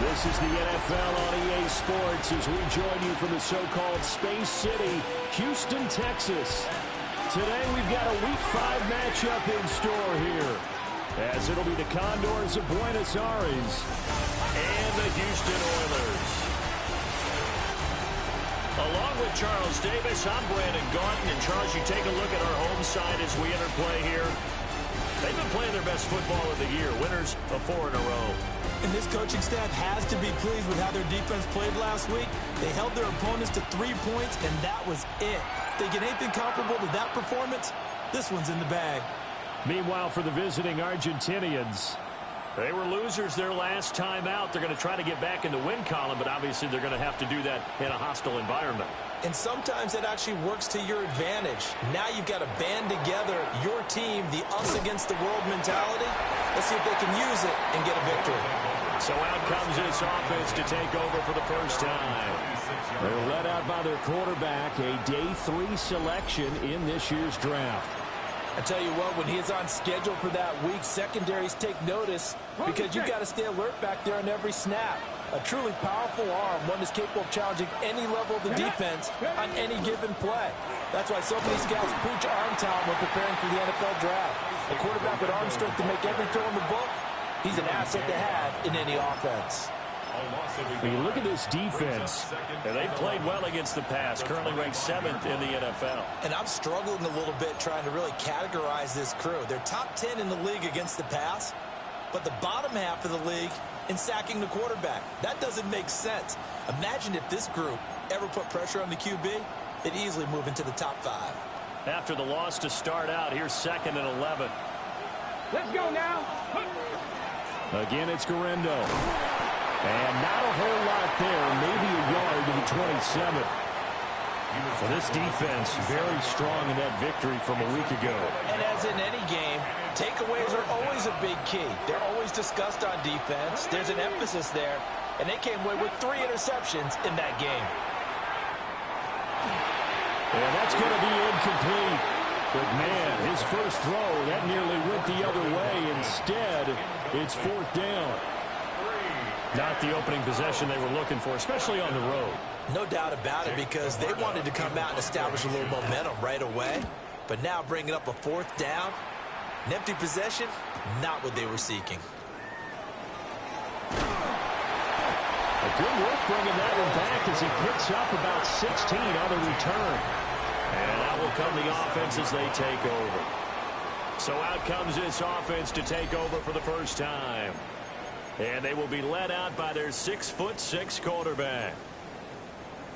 This is the NFL on EA Sports as we join you from the so-called Space City, Houston, Texas. Today we've got a Week 5 matchup in store here, as it'll be the Condors of Buenos Aires and the Houston Oilers. Along with Charles Davis, I'm Brandon Gaunton. And Charles, you take a look at our home side as we enter play here. They've been playing their best football of the year, winners of 4 in a row. And this coaching staff has to be pleased with how their defense played last week. They held their opponents to 3 points, and that was it. Thinking anything comparable to that performance, this one's in the bag. Meanwhile, for the visiting Argentinians, they were losers their last time out. They're going to try to get back in the win column, but obviously they're going to have to do that in a hostile environment. And sometimes that actually works to your advantage. Now you've got to band together your team, the us against the world mentality. Let's see if they can use it and get a victory. So out comes this offense to take over for the first time. They're led out by their quarterback, a day 3 selection in this year's draft. I tell you what, when he is on schedule for that week, secondaries take notice because you've got to stay alert back there on every snap. A truly powerful arm, one that's capable of challenging any level of the defense on any given play. That's why so many scouts preach arm talent when preparing for the NFL draft. A quarterback with arm strength to make every throw in the book, he's an asset to have in any offense. When you look at this defense, and they've played well against the pass, currently ranked 7th in the NFL. And I'm struggling a little bit trying to really categorize this crew. They're top 10 in the league against the pass, but the bottom half of the league in sacking the quarterback. That doesn't make sense. Imagine if this group ever put pressure on the QB, they'd easily move into the top 5. After the loss to start out, here's 2nd and 11. Let's go now. Again, it's Garendo. And not a whole lot there, maybe a yard to the 27. Well, this defense very strong in that victory from a week ago. And as in any game, takeaways are always a big key. They're always discussed on defense. There's an emphasis there, and they came away with 3 interceptions in that game. And that's going to be incomplete. But, man, his first throw, that nearly went the other way. Instead, it's 4th down. Not the opening possession they were looking for, especially on the road. No doubt about it, because they wanted to come out and establish a little momentum right away. But now bringing up a 4th down, an empty possession, not what they were seeking. A good work bringing that one back as he picks up about 16 on the return. And out will come the offense as they take over. So out comes this offense to take over for the first time. And they will be led out by their 6'6" quarterback.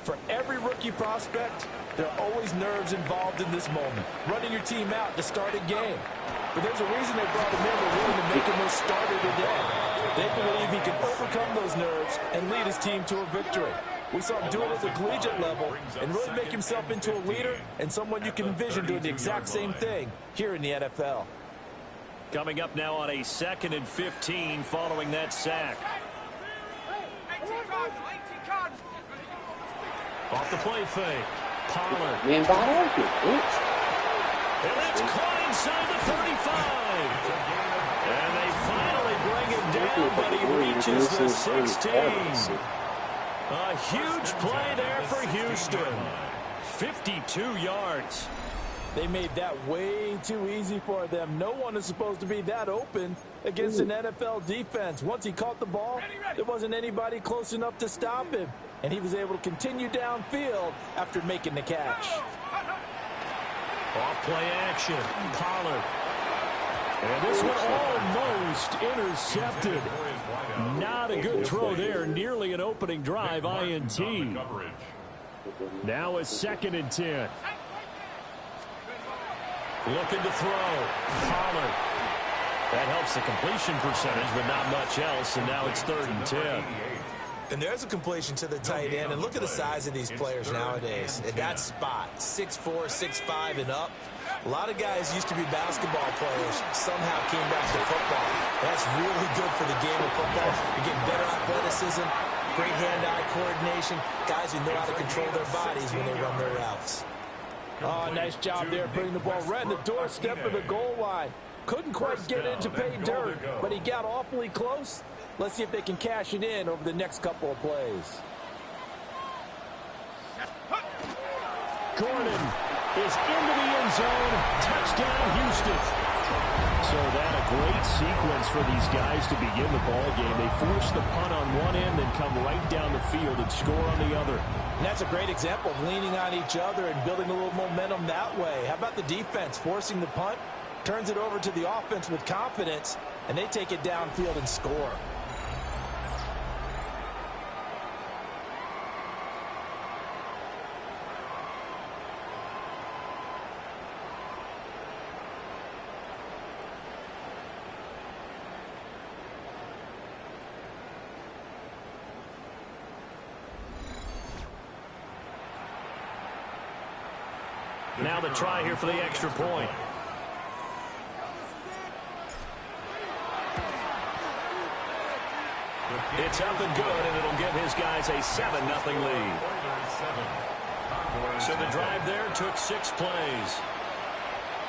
For every rookie prospect, there are always nerves involved in this moment. Running your team out to start a game. But there's a reason they brought him in. They're willing to make him their starter today. They believe he can overcome those nerves and lead his team to a victory. We saw him do it at the collegiate level and really make himself into a leader and someone you can envision doing the exact same thing here in the NFL. Coming up now on a 2nd and 15 following that sack. Off the play fake. Pollard. And it's caught inside the 35. And they finally bring him down, but he reaches the 16. A huge play there for Houston. 52 yards. They made that way too easy for them. No one is supposed to be that open against an NFL defense. Once he caught the ball, there wasn't anybody close enough to stop him. And he was able to continue downfield after making the catch. Off play action. Pollard. And this one almost intercepted. Not a good throw there. Nearly an opening drive INT. Now it's 2nd and 10. Looking to throw. Pollard. That helps the completion percentage, but not much else. And now it's 3rd and 10. And there's a completion to the tight end. And look at the size of these players nowadays. At that spot, 6'4", 6'5", and up. A lot of guys used to be basketball players, somehow came back to football. That's really good for the game of football. You're getting better athleticism, great hand-eye coordination, guys who know how to control their bodies when they run their routes. Oh, nice job there putting the ball right in the doorstep of the goal line. Couldn't quite get in to pay dirt, but he got awfully close, Let's see if they can cash it in over the next couple of plays. Gordon is into the end zone. Touchdown, Houston. So that a great sequence for these guys to begin the ball game. They force the punt on one end, then come right down the field and score on the other. And that's a great example of leaning on each other and building a little momentum that way. How about the defense forcing the punt, turns it over to the offense with confidence, and they take it downfield and score. Now the try here for the extra point. It's up and good, and it'll give his guys a 7-0 lead. So the drive there took 6 plays.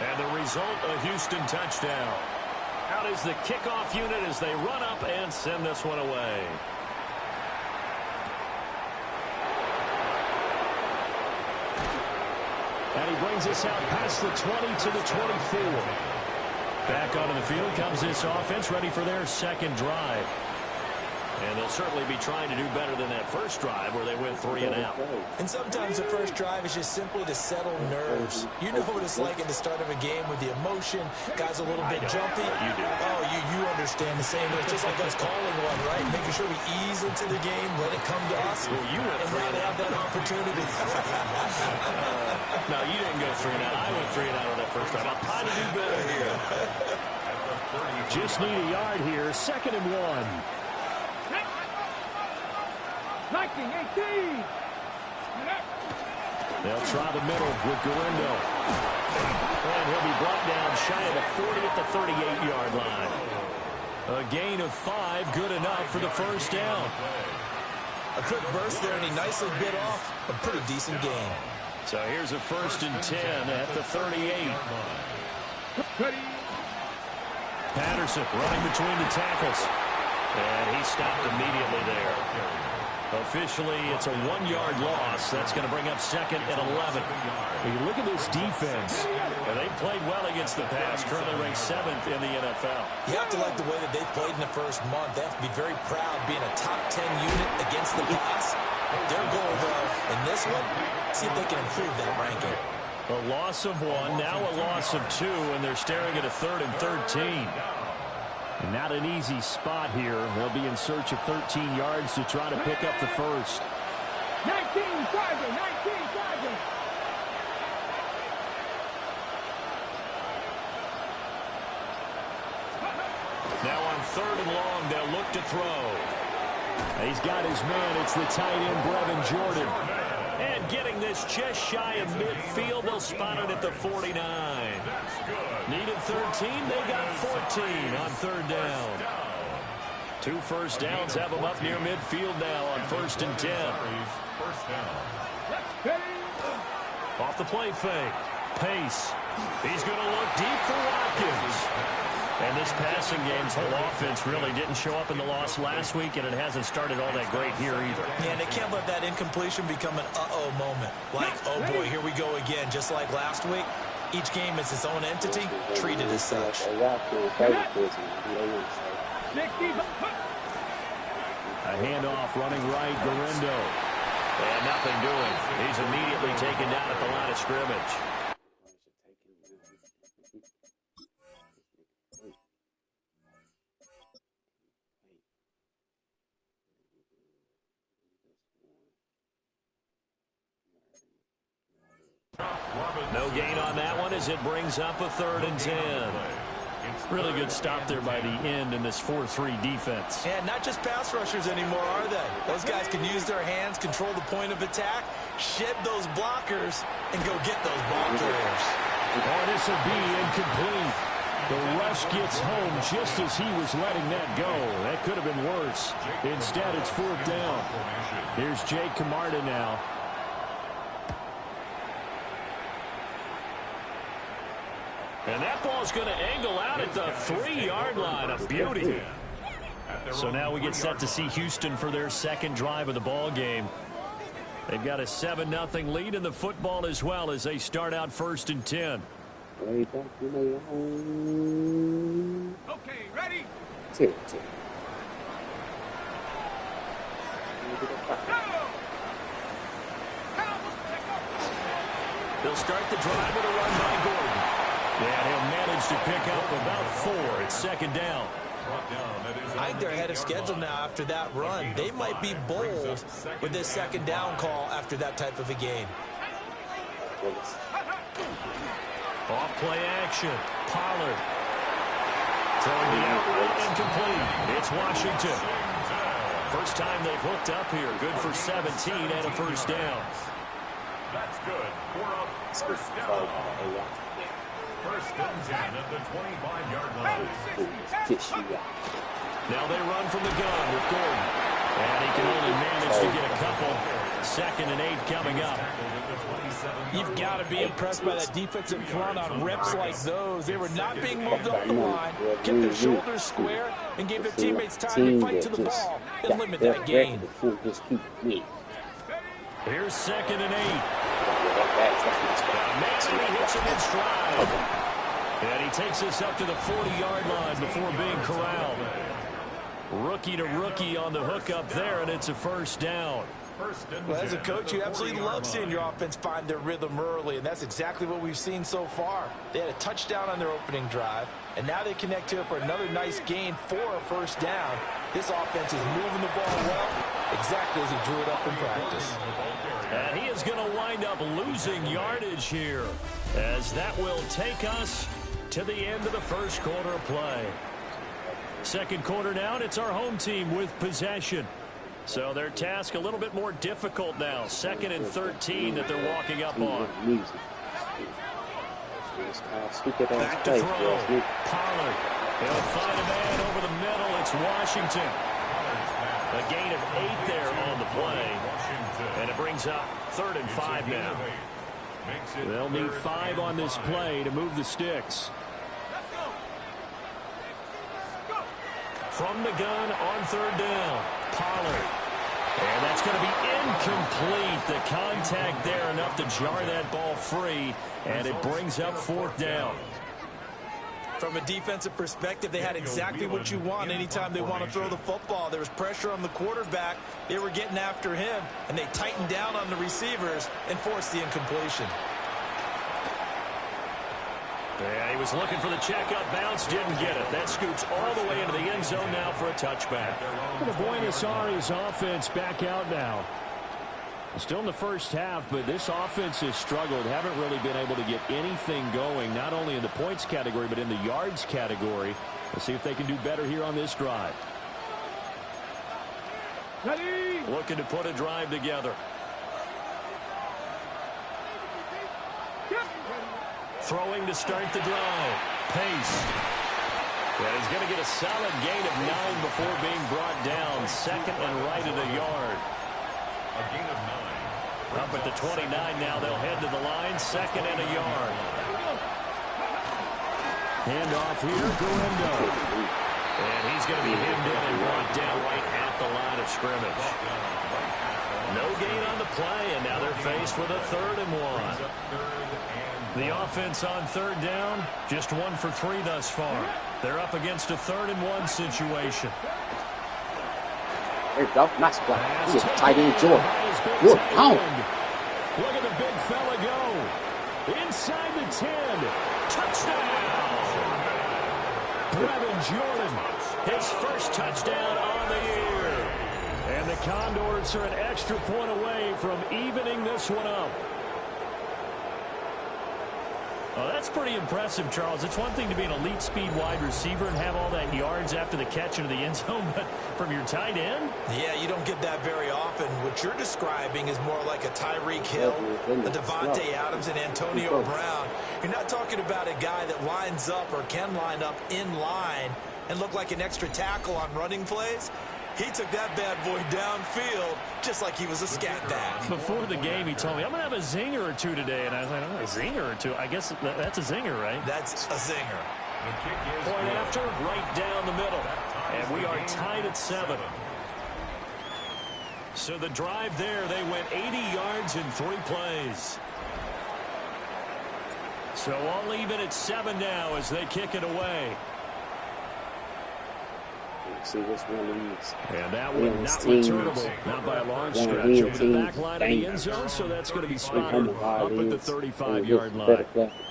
And the result, a Houston touchdown. Out is the kickoff unit as they run up and send this one away. And he brings us out past the 20 to the 24. Back onto the field comes this offense, ready for their second drive. And they'll certainly be trying to do better than that first drive where they went 3 and out. And sometimes the first drive is just simply to settle nerves. You know what it's like at the start of a game with the emotion. Guys a little bit jumpy. You do. Oh, you understand the same way. It's just like us calling one, right? Making sure we ease into the game, let it come to us. Well, you went and not have that opportunity. No, you didn't go 3 and out. I went 3 and out on that first drive. I'll try to do better here. Just need a yard here. 2nd and 1. 19-18. They'll try the middle with Gorindo. And he'll be brought down shy of the 40 at the 38-yard line. A gain of 5, good enough for the first down. A quick burst there, and he nicely bit off a pretty decent gain. So here's a 1st and 10 at the 38. Patterson running between the tackles. And he stopped immediately there. Officially, it's a 1-yard loss. That's going to bring up 2nd and 11. When you look at this defense, they've played well against the pass, currently ranked 7th in the NFL. You have to like the way that they've played in the first month. They have to be very proud being a top 10 unit against the pass. Their goal, though, in this one, see if they can improve that ranking. A loss of 1, now a loss of 2, and they're staring at a 3rd and 13. Not an easy spot here. They'll be in search of 13 yards to try to pick up the first. 19 Tiger. Now on 3rd and long, they'll look to throw. He's got his man. It's the tight end, Brevin Jordan. And getting this just shy of midfield, they'll spot it at the 49. Needed 13, they got 14 on 3rd down. 2 first downs have them up near midfield now on 1st and 10. Off the play fake. Pace. He's going to look deep for Watkins. And this passing game's whole offense really didn't show up in the loss last week, and it hasn't started all that great here either. Yeah, and they can't let that incompletion become an uh-oh moment. Like, oh boy, here we go again, just like last week. Each game is its own entity, treated as such. A handoff running right, Gorindo. And nothing doing. He's immediately taken down at the line of scrimmage. No gain on that one as it brings up a 3rd and 10. Really good stop there by the end in this 4-3 defense. And not just pass rushers anymore, are they? Those guys can use their hands, control the point of attack, shed those blockers, and go get those ball carriers. Oh, this will be incomplete. The rush gets home just as he was letting that go. That could have been worse. Instead, it's 4th down. Here's Jake Camarda now. And that ball's going to angle out at the 3-yard line. A beauty. So now we get set to see Houston for their second drive of the ball game. They've got a 7-0 lead in the football as well as they start out 1st and 10. Okay, ready? They'll start the drive with a run by Gordon. And he'll manage to pick up about 4. It's 2nd down. I think they're ahead of schedule now after that run. They might be bold with this 2nd down call after that type of a game. Off play action. Pollard. Throwing the out incomplete. It's Washington. First time they've hooked up here. Good for 17 and a 1st down. That's good. First down. 1st and 10 at the 25-yard line. Now they run from the gun with Gordon. And he can only manage to get a couple. 2nd and 8 coming up. You've got to be impressed by that defensive front on reps like those. They were not being moved up the line, kept their shoulders square, and gave their teammates time to fight to the ball and limit that gain. Here's 2nd and 8. Mason hits him in stride. And he takes us up to the 40-yard line before being corralled. Rookie to rookie on the hook up there, and it's a 1st down. Well, as a coach, you absolutely love seeing your offense find their rhythm early, and that's exactly what we've seen so far. They had a touchdown on their opening drive, and now they connect to it for another nice gain for a 1st down. This offense is moving the ball well, exactly as he drew it up in practice. And he is going to wind up losing yardage here, as that will take us to the end of the 1st quarter of play. 2nd quarter now, and it's our home team with possession. So their task a little bit more difficult now. 2nd and 13 that they're walking up on. Back to throw. Pollard. He'll find a man over the middle. It's Washington. A gain of 8 there on the play. And it brings up 3rd and 5 now. They'll need 5 on this play to move the sticks. From the gun on 3rd down. Pollard. And that's going to be incomplete. The contact there enough to jar that ball free. And it brings up 4th down. From a defensive perspective, they had exactly what you want anytime they want to throw the football. There was pressure on the quarterback. They were getting after him, and they tightened down on the receivers and forced the incompletion. Yeah, he was looking for the check-up bounce, didn't get it. That scoots all the way into the end zone now for a touchback. The Buenos Aires offense back out now. Still in the 1st half, but this offense has struggled. Haven't really been able to get anything going, not only in the points category, but in the yards category. Let's see if they can do better here on this drive. Ready? Looking to put a drive together. Throwing to start the drive. Pace. And he's going to get a solid gain of 9 before being brought down. 2nd and right at a yard. A gain of 9. Up at the 29 now. They'll head to the line. 2nd and a yard. Handoff here. Guendo. And he's going to be hemmed in and brought down right at the line of scrimmage. No gain on the play, and now they're faced with a 3rd and 1. The offense on 3rd down, just 1 for 3 thus far. They're up against a 3rd and 1 situation. There you go. Nice play. He is tight end Jordan. Good count. Look at the big fella go. Inside the 10. Touchdown. Brevin Jordan. His first touchdown on the year. And the Condors are an extra point away from evening this one up. Oh, that's pretty impressive, Charles. It's one thing to be an elite speed wide receiver and have all that yards after the catch into the end zone, but from your tight end? Yeah, you don't get that very often. What you're describing is more like a Tyreek Hill, a Devontae Adams, and Antonio Brown. You're not talking about a guy that lines up or can line up in line and look like an extra tackle on running plays. He took that bad boy downfield just like he was a scat back. Before the game, he told me, I'm going to have a zinger or 2 today. And I was like, oh, a zinger or 2? I guess that's a zinger, right? That's a zinger. Point after, right down the middle. And we are tied at 7. So the drive there, they went 80 yards in 3 plays. So all even at 7 now as they kick it away. See this one is. And that one not returnable, not by a long stretch, over the back line of the end zone, so that's going to be spotted up at the 35-yard line.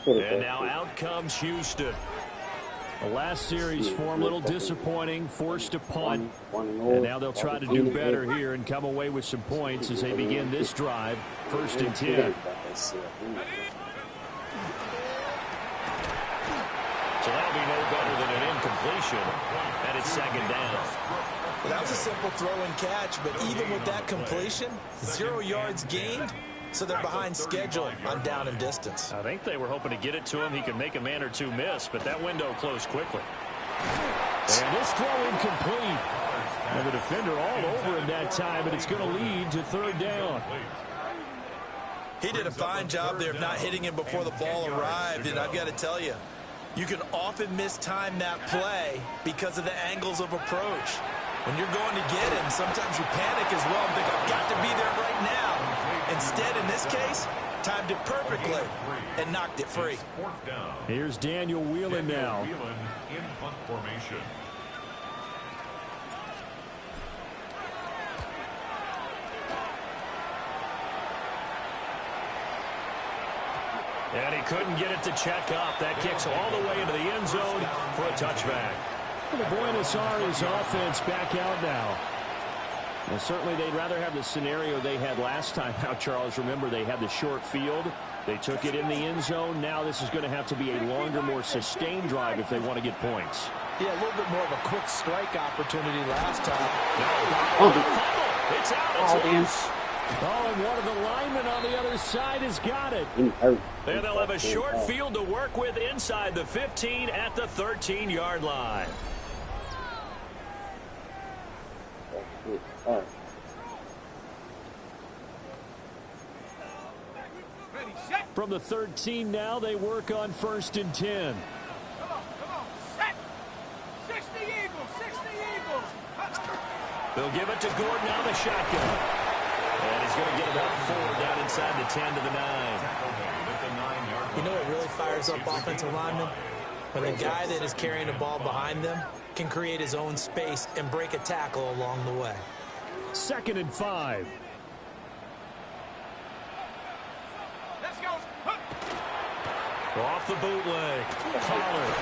And now out comes Houston. The last series form a little disappointing, forced a punt, and now they'll try to do better here and come away with some points as they begin this drive, 1st and 10. So that'll be no better than an incompletion, and it's 2nd down. Well, that was a simple throw and catch, but even with that completion, 0 yards gained, so they're behind schedule on down and distance. I think they were hoping to get it to him. He could make a man or two miss, but that window closed quickly. And this throw incomplete. And the defender all over him that time, but it's going to lead to 3rd down. He did a fine job there of not hitting him before the ball arrived, and I've got to tell you, you can often mistime that play because of the angles of approach. When you're going to get him, sometimes you panic as well and think, I've got to be there right now. Instead, in this case, timed it perfectly and knocked it free. Here's Daniel Whelan now. In punt formation. And he couldn't get it to check up. That kicks all the way into the end zone for a touchback. The Buenos offense back out now. Well, certainly they'd rather have the scenario they had last time out, Charles. Remember, they had the short field. They took it in the end zone. Now this is going to have to be a longer, more sustained drive if they want to get points. Yeah, a little bit more of a quick strike opportunity last time. It's out. It's loose. Oh, and one of the linemen on the other side has got it. And they'll have a short field to work with inside the 15 at the 13-yard line. From the 13 now, they work on 1st and 10. Come on, set. 60 Eagles, 60 Eagles. They'll give it to Gordon out of the shotgun. And he's going to get about 4 down inside the 10 to the 9. You know what really fires up offensive linemen? When the guy that is carrying the ball behind them can create his own space and break a tackle along the way. 2nd and 5. Let's go. Off the bootleg. Pollard.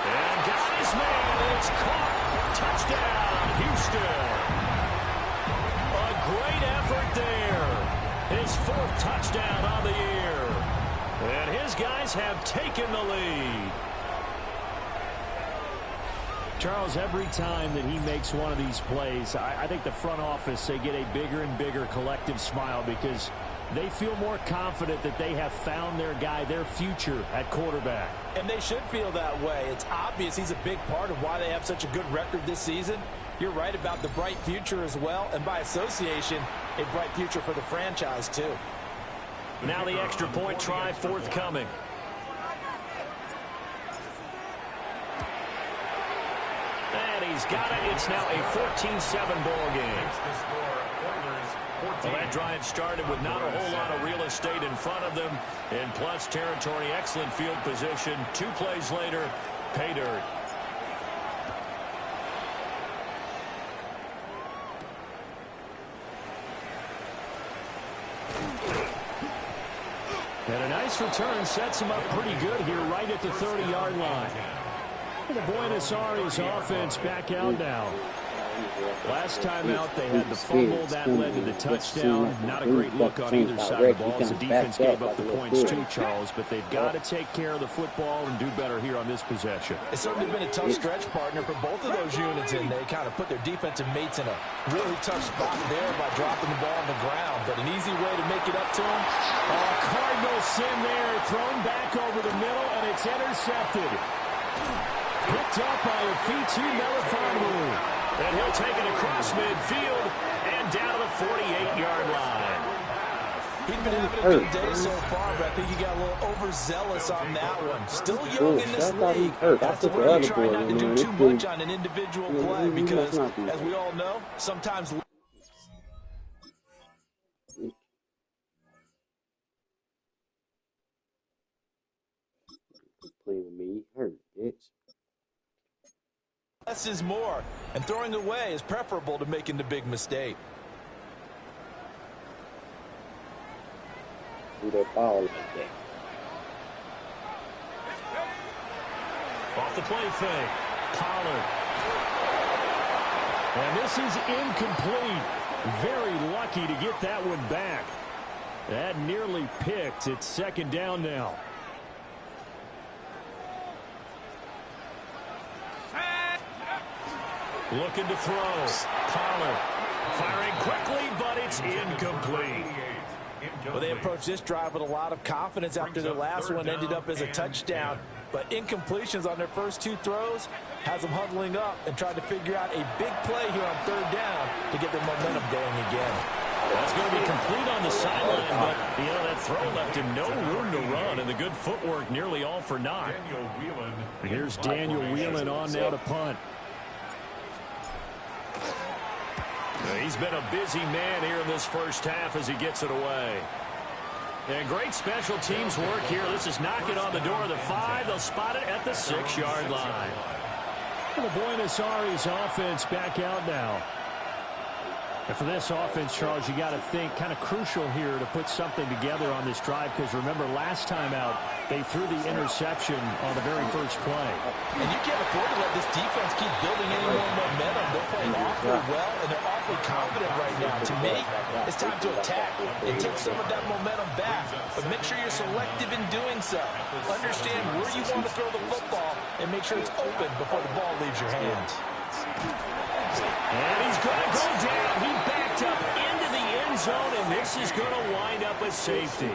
And got his man. It's caught. Touchdown, Houston. A great effort there. His 4th touchdown on the year. And his guys have taken the lead. Charles, every time that he makes one of these plays, I think the front office, they get a bigger and bigger collective smile because they feel more confident that they have found their guy, their future at quarterback. And they should feel that way. It's obvious he's a big part of why they have such a good record this season. You're right about the bright future as well, and by association, a bright future for the franchise too. Now the extra point try forthcoming. And he's got it. It's now a 14-7 ball game. Well, that drive started with not a whole lot of real estate in front of them. In plus territory, excellent field position. 2 plays later, pay dirt. And a nice return sets him up pretty good here right at the 30-yard line. The Buenos offense back out now. Last time out, they had the fumble. That led to the touchdown. Not a great look on either side of the ball as the defense gave up the points too, Charles. But they've got to take care of the football and do better here on this possession. It's certainly been a tough stretch, partner, for both of those units, and they kind of put their defensive mates in a really tough spot there by dropping the ball on the ground. But an easy way to make it up to them. Cardinal sin there, thrown back over the middle, and it's intercepted. Picked up by Afitu Melifonwu. And he'll take it across midfield and down to the 48-yard line. He's been having a good day so far, but I think he got a little overzealous on that one. Still young in this league. That's the way you try not to do too much on an individual play because, as we all know, sometimes... Playing with me, hurt, bitch. Less is more, and throwing away is preferable to making the big mistake. Do that ball like that. Off the play fake. Pollard. And this is incomplete. Very lucky to get that one back. That nearly picked. It's second down now. Looking to throw. Pollard. Firing quickly, but it's incomplete. Well, they approached this drive with a lot of confidence after their last one ended up as a touchdown. But incompletions on their first two throws has them huddling up and trying to figure out a big play here on third down to get their momentum going again. That's going to be complete on the sideline, but, that throw left him no room to run, and the good footwork nearly all for naught. Here's Daniel Whelan on now to punt. He's been a busy man here in this first half as he gets it away. And great special teams work here. This is knocking on the door of the 5. They'll spot it at the 6-yard line. And the Buenos Aires offense back out now. And for this offense, Charles, you got to think kind of crucial here to put something together on this drive, because remember last time out they threw the interception on the very first play. And you can't afford to let this defense keep building any more momentum. They're playing awfully well, and they're awfully confident right now. To me, it's time to attack and take some of that momentum back. But make sure you're selective in doing so. Understand where you want to throw the football and make sure it's open before the ball leaves your hands. And he's going to go down. He backed up into the end zone, and this is going to wind up a safety.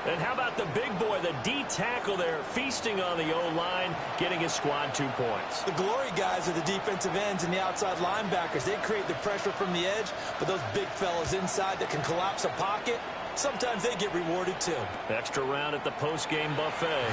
And how about the big boy, the D tackle there, feasting on the O-line, getting his squad 2 points. The glory guys are the defensive ends and the outside linebackers. They create the pressure from the edge, but those big fellas inside that can collapse a pocket, sometimes they get rewarded too. Extra round at the post-game buffet.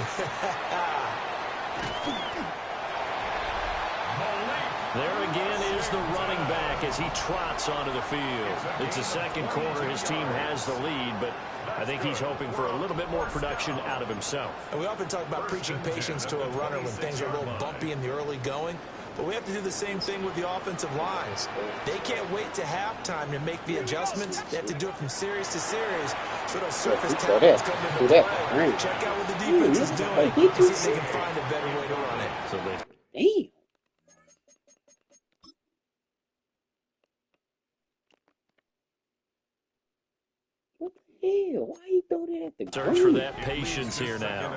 There again is the running back as he trots onto the field. It's the second quarter. His team has the lead, but I think he's hoping for a little bit more production out of himself. And we often talk about preaching patience to a runner when things are a little bumpy in the early going, but we have to do the same thing with the offensive lines. They can't wait to halftime to make the adjustments. They have to do it from series to series, so those surface tackles come into play. Check out what the defense is doing and see if they can find a better way to run it. So they... Damn. Ew, why you throw that at the Search for that patience here now.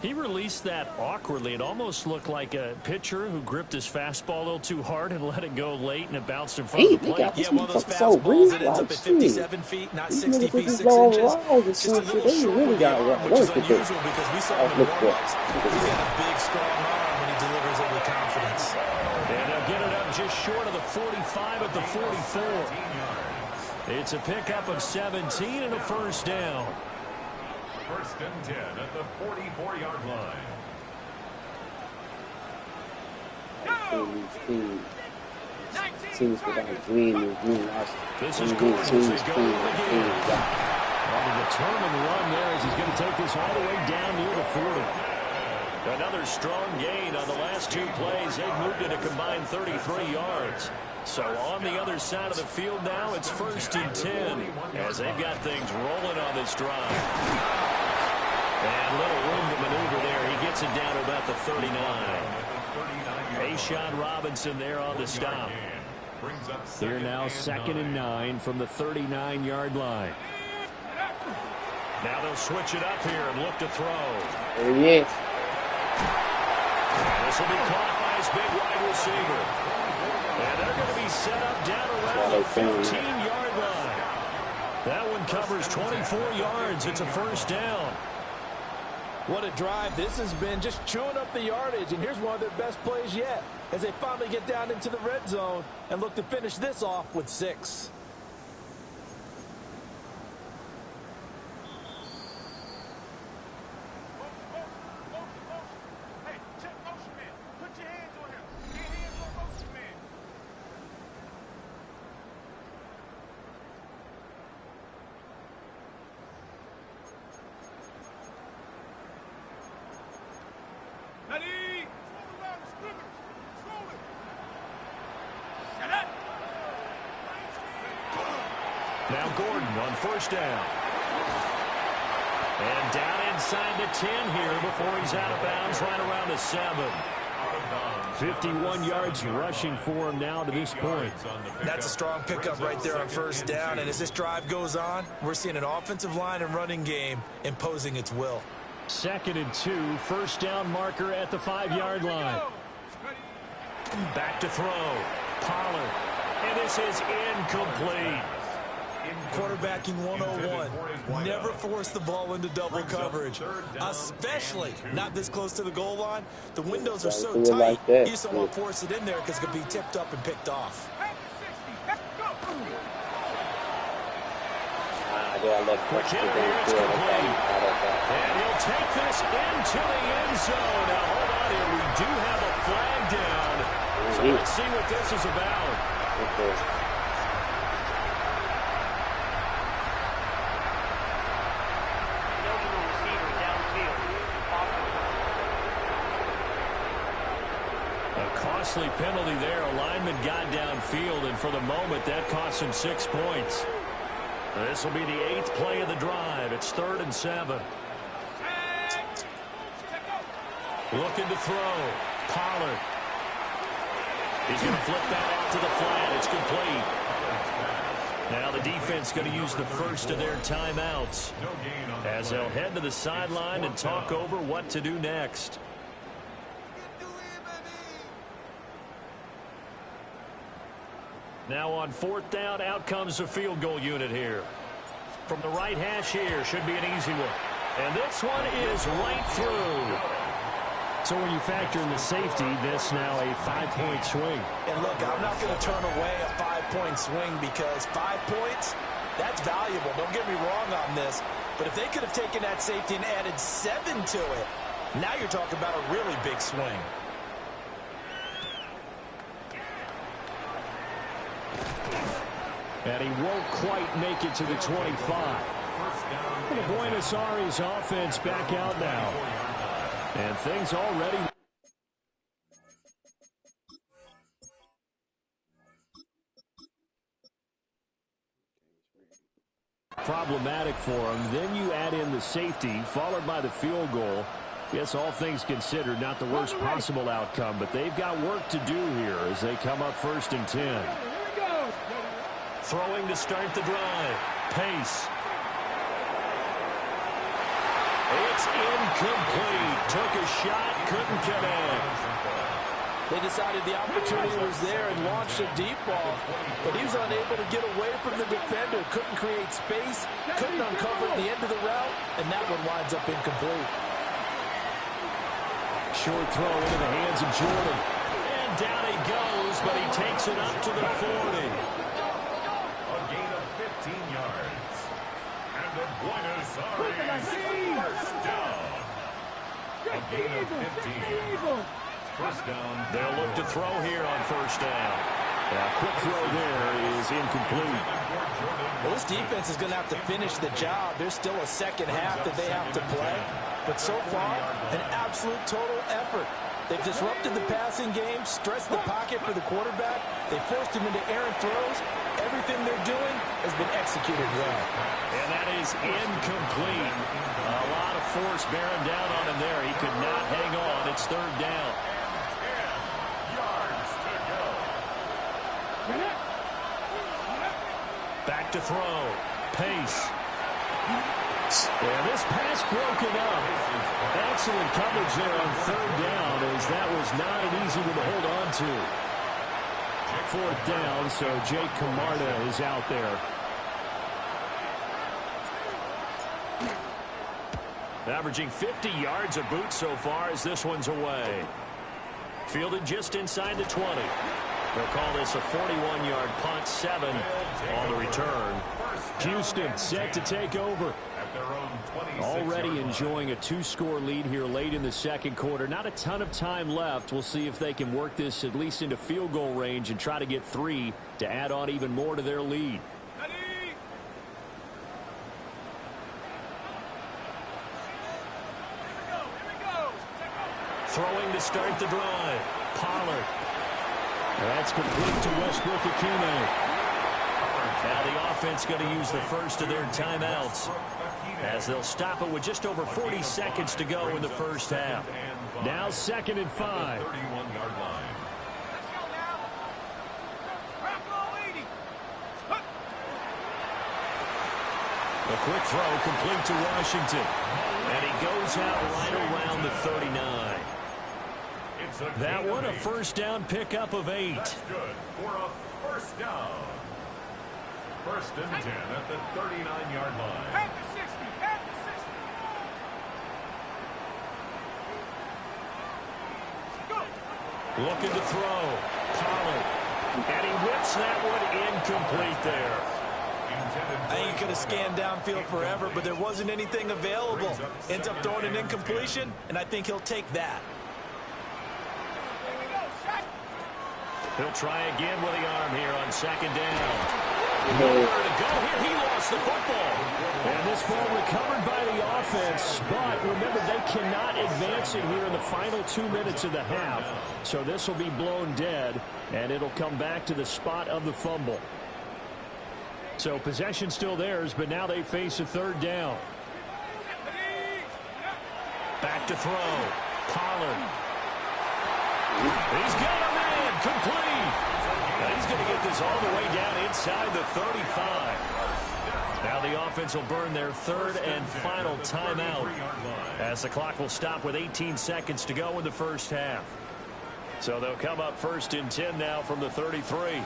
He released that awkwardly. It almost looked like a pitcher who gripped his fastball a little too hard and let it go late, and it bounced in front of the plate. Yeah, one of those fastballs that ends up at 57 feet, not 60 feet, 6 inches. Just a little short with the arm, which is unusual because we saw him in warm-ups. He's got a big, strong arm when he delivers it with confidence. And they'll get it up just short of the 45 at the 44. It's a pickup of 17 and a first down. First and 10 at the 44-yard line. Teams without green lost. This is Gordon as they go again. On the determined run there as he's going to take this all the way down near the 40. Another strong gain on the last 2 plays. They've moved it a combined 33 yards. So on the other side of the field now, it's first and 10 as they've got things rolling on this drive. And little room to maneuver there. He gets it down to about the 39. Ashawn Robinson there on the stop. They're now 2nd and 9 from the 39-yard line. Now they'll switch it up here and look to throw. There he is. This will be caught by his big wide receiver. And they're going to be set up down around the 15-yard line. That one covers 24 yards. It's a first down. What a drive this has been, just chewing up the yardage. And here's one of their best plays yet as they finally get down into the red zone and look to finish this off with 6. Now Gordon on first down. And down inside the 10 here before he's out of bounds right around the 7. 51 yards rushing for him now to this point. That's a strong pickup right there on first down. And as this drive goes on, we're seeing an offensive line and running game imposing its will. 2nd and 2, first down marker at the 5-yard line. Back to throw. Pollard. And this is incomplete. Quarterbacking 101. Never force the ball into double coverage, especially not this close to the goal line. The windows are so tight, you just don't want to force it in there because it could be tipped up and picked off. Quick hit here, it's complete. And he'll take this into the end zone. Now, hold on here. We do have a flag down. So let's see what this is about. Costly penalty there. A lineman got downfield, and for the moment, that cost him 6 points. This will be the 8th play of the drive. It's 3rd and 7. Looking to throw. Pollard. He's going to flip that out to the flat. It's complete. Now the defense going to use the first of their timeouts as they'll head to the sideline and talk over what to do next. Now on 4th down, out comes the field goal unit here. From the right hash here, should be an easy one. And this one is right through. So when you factor in the safety, this now a 5-point swing. And look, I'm not going to turn away a 5-point swing because 5 points, that's valuable. Don't get me wrong on this. But if they could have taken that safety and added 7 to it, now you're talking about a really big swing. And he won't quite make it to the 25. And the Buenos Aires offense back out now. And things already... problematic for him. Then you add in the safety, followed by the field goal. Yes, all things considered, not the worst possible outcome, but they've got work to do here as they come up 1st and 10. Throwing to start the drive. Pace. It's incomplete. Took a shot, couldn't connect. They decided the opportunity was there and launched a deep ball, but he was unable to get away from the defender. Couldn't create space, couldn't uncover the end of the route, and that one winds up incomplete. Short throw into the hands of Jordan. And down he goes, but he takes it up to the 40. A gain of 15 yards. And the Buenos Aires first down. A gain of 15. First down. They'll look to throw here on first down. A quick throw there is incomplete. Well, this defense is going to have to finish the job. There's still a second half that they have to play. But so far, an absolute total effort. They've disrupted the passing game, stressed the pocket for the quarterback. They forced him into errant throws. Everything they're doing has been executed well. And that is incomplete. A lot of force bearing down on him there. He could not hang on. It's 3rd down. 10 yards to go. Back to throw. Pace. And this pass broken up. Excellent coverage there on 3rd down, as that was not an easy one to hold on to. 4th down, so Jake Camarda is out there. Averaging 50 yards a boot so far as this one's away. Fielded just inside the 20. They'll call this a 41-yard punt, 7 on the return. Houston set to take over. Already enjoying a 2-score lead here late in the 2nd quarter. Not a ton of time left. We'll see if they can work this at least into field goal range and try to get 3 to add on even more to their lead. Throwing to start the drive. Pollard. That's complete to Westbrook-Ikhine. Now the offense going to use the first of their timeouts as they'll stop it with just over 40 seconds to go in the first half. Now 2nd and 5. 31-yard line. Let's go now. Rock all 80. Huh. A quick throw complete to Washington. And he goes out right around the 39. That one a first down pickup of 8. That's good for a first down. 1st and 10 at the 39-yard line. Back to 60. Back to 60. Go. Looking to throw. Pollard. And he whips that one incomplete there. I think he could have scanned downfield forever, but there wasn't anything available. Ends up throwing an incompletion, and I think he'll take that. Here we go. Shot. He'll try again with the arm here on 2nd down. No. Nowhere to go here. He lost the football. And this ball recovered by the offense. But remember, they cannot advance it here in the final 2 minutes of the half. So this will be blown dead, and it'll come back to the spot of the fumble. So possession still theirs, but now they face a 3rd down. Back to throw. Pollard. He's got him in. Complete. And he's going to get this all the way down inside the 35. Now the offense will burn their 3rd and final timeout as the clock will stop with 18 seconds to go in the first half. So they'll come up 1st and 10 now from the 33.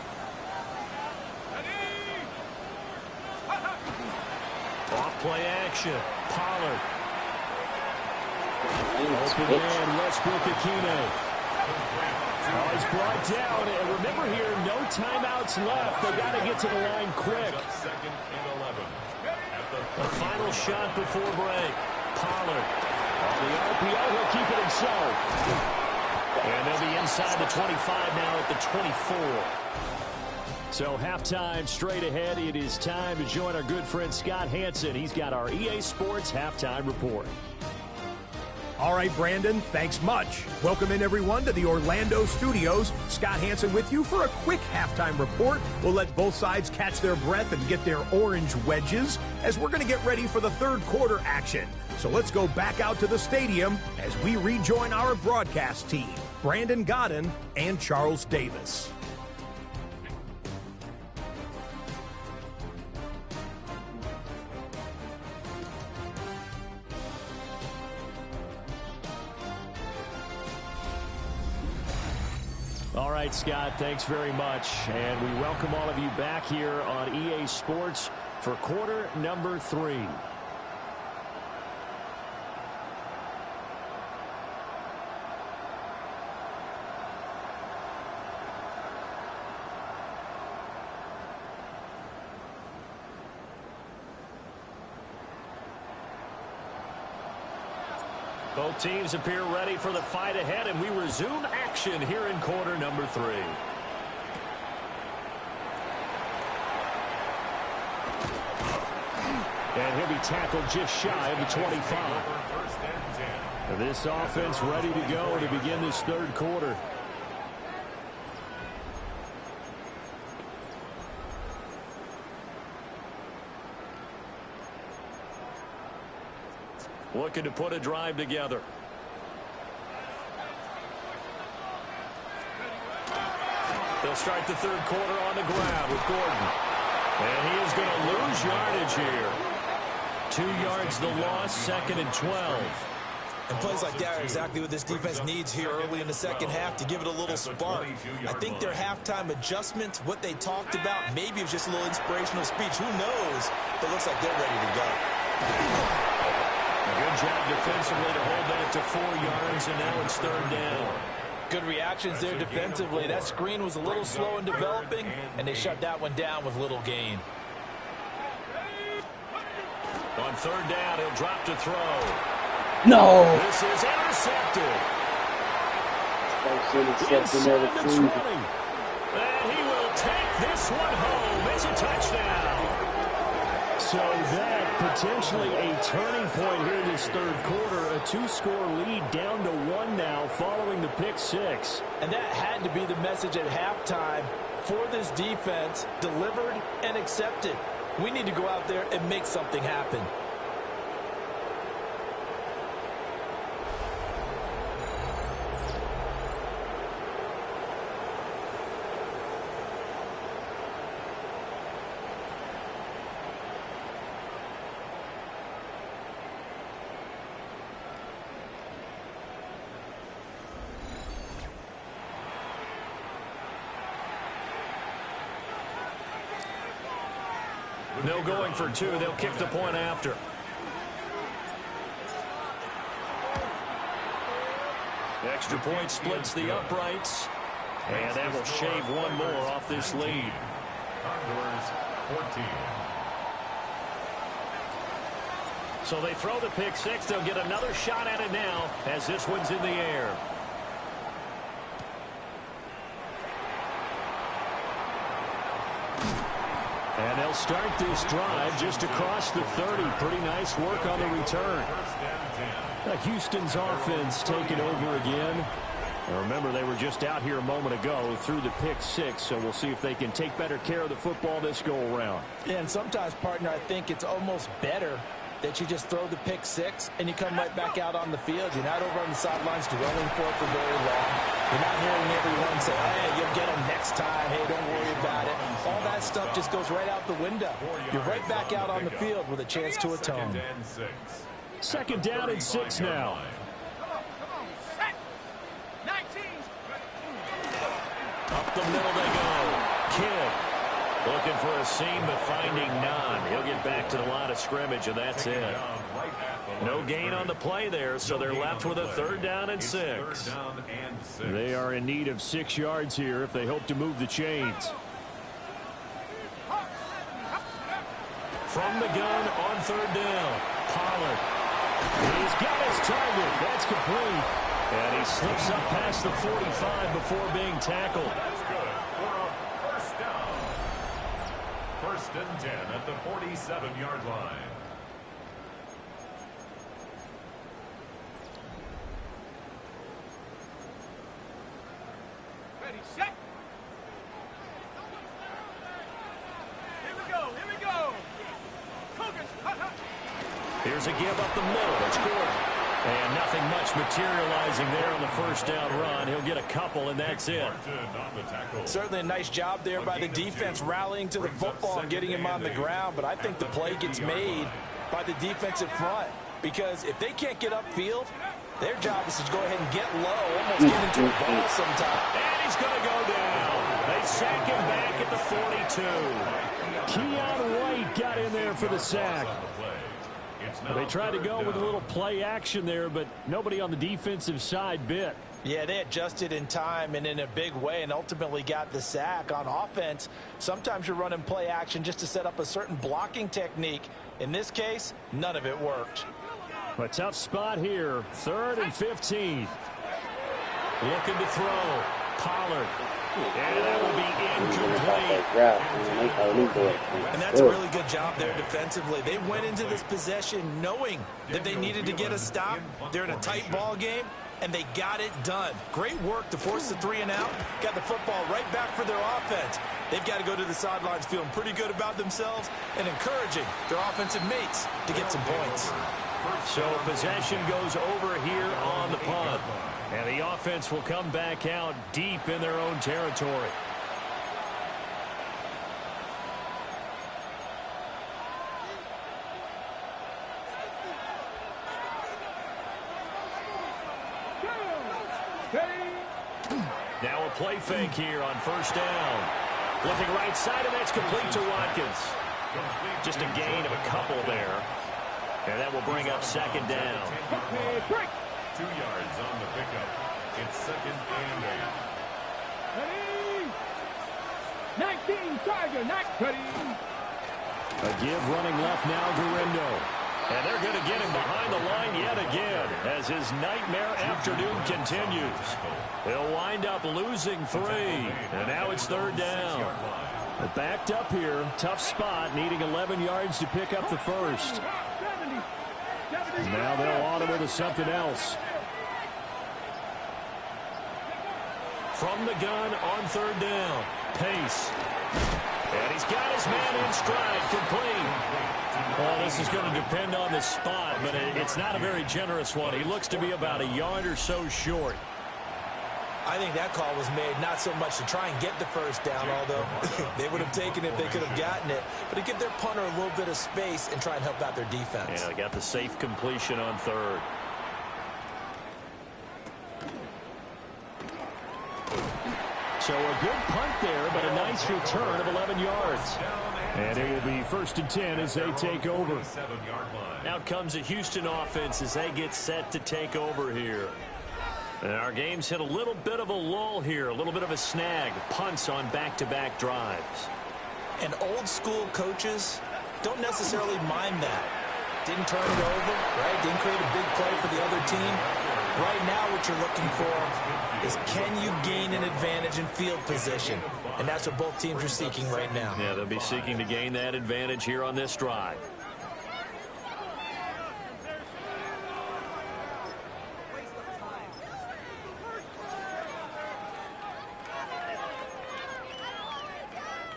Off play action. Pollard. Open man, Westbrook-Ikhine. Oh, he's brought down. And remember here, no timeouts left. They got to get to the line quick. 2nd and 11. A final shot before break. Pollard. On the RPO, he'll keep it himself. And they'll be inside the 25 now at the 24. So halftime straight ahead. It is time to join our good friend Scott Hanson. He's got our EA Sports halftime report. All right, Brandon, thanks much. Welcome in, everyone, to the Orlando studios. Scott Hanson with you for a quick halftime report. We'll let both sides catch their breath and get their orange wedges as we're going to get ready for the 3rd quarter action. So let's go back out to the stadium as we rejoin our broadcast team, Brandon Godden and Charles Davis. All right, Scott, thanks very much. And we welcome all of you back here on EA Sports for quarter number 3. Both teams appear ready for the fight ahead, and we resume action here in quarter number 3. And he'll be tackled just shy of the 25. This offense ready to go to begin this 3rd quarter. Looking to put a drive together. They'll start the 3rd quarter on the ground with Gordon. And he is going to lose yardage here. 2 yards the loss, 2nd and 12. And plays like that are exactly what this defense needs here early in the second half to give it a little spark. I think their halftime adjustments, what they talked about, maybe it was just a little inspirational speech. Who knows? But it looks like they're ready to go. Good job defensively to hold that to 4 yards, and now it's 3rd down. Good reactions there defensively. That screen was a little slow in developing, and they shut that one down with little gain. On 3rd down, he'll drop to throw. No. This is intercepted. Inside the 20. And he will take this one home. It's a touchdown. So that potentially a turning point here in this third quarter. A 2-score lead down to 1 now following the pick six. And that had to be the message at halftime for this defense, delivered and accepted. We need to go out there and make something happen. No going for two. They'll kick the point after. Extra point splits the uprights. And that will shave one more off this lead. Condors 14. So they throw the pick six. They'll get another shot at it now as this one's in the air. And they'll start this drive just across the 30. Pretty nice work on the return. Houston's offense taking over again. Now remember, they were just out here a moment ago through the pick six, so we'll see if they can take better care of the football this go-around. Yeah, and sometimes, partner, I think it's almost better that you just throw the pick six and you come right back out on the field. You're not over on the sidelines dwelling for it for very long. You're not hearing everyone say, hey, you'll get them next time. Hey, don't worry about it. All that stuff just goes right out the window. You're right back out on the field with a chance to atone. Second down and 6 now. Up the middle they go. Kidd looking for a seam, but finding none. He'll get back to the line of scrimmage, and that's it. No gain on the play there, so they're left with a 3rd down and 6. They are in need of 6 yards here if they hope to move the chains. From the gun on 3rd down, Pollard. He's got his target. That's complete. And he slips up past the 45 before being tackled. That's good for a first down. 1st and 10 at the 47-yard line. Ready, set. Here we go, here we go. Cougars, hut, hut. Here's a give up the middle. It's Gordon. And nothing much materializing there on the 1st down run. He'll get a couple, and that's it. Certainly a nice job there by the defense rallying to the football and getting him on the ground. But I think the play gets made by the defensive front. Because if they can't get upfield, their job is to go ahead and get low, almost get into a ball sometime. And he's going to go down. They sack him back at the 42. Keon White got in there for the sack. They tried to go with a little play action there, but nobody on the defensive side bit. Yeah, they adjusted in time and in a big way and ultimately got the sack. On offense, sometimes you're running play action just to set up a certain blocking technique. In this case, none of it worked. A tough spot here. 3rd and 15. Looking to throw. Pollard. And that will be incomplete. And that's a really good job there defensively. They went into this possession knowing that they needed to get a stop. They're in a tight ball game, and they got it done. Great work to force the 3 and out. Got the football right back for their offense. They've got to go to the sidelines feeling pretty good about themselves and encouraging their offensive mates to get some points. So possession goes over here on the punt. And the offense will come back out deep in their own territory. Now a play fake here on 1st down. Looking right side, and that's complete to Watkins. Just a gain of a couple there. And that will bring up 2nd down. 2 yards on the pickup. It's 2nd and 8. Ready? 19 Tiger, not ready. A give running left now, Gurindo. And they're going to get him behind the line yet again as his nightmare afternoon continues. He'll wind up losing 3. And now it's 3rd down. Backed up here. Tough spot. Needing 11 yards to pick up the first. Now they'll audible to something else. From the gun on 3rd down. Pace. And he's got his man in stride, complete. Well, this is going to depend on the spot, but it's not a very generous one. He looks to be about a yard or so short. I think that call was made not so much to try and get the first down, although they would have taken it if they could have gotten it, but to give their punter a little bit of space and try and help out their defense. Yeah, they got the safe completion on 3rd. So a good punt there, but a nice return of 11 yards. And it will be 1st and 10 as they take over. Out comes the Houston offense as they get set to take over here. And our game's hit a little bit of a lull here, a little bit of a snag. Punts on back-to-back drives. And old-school coaches don't necessarily mind that. Didn't turn it over, right? Didn't create a big play for the other team. Right now what you're looking for is can you gain an advantage in field position? And that's what both teams are seeking right now. Yeah, they'll be seeking to gain that advantage here on this drive.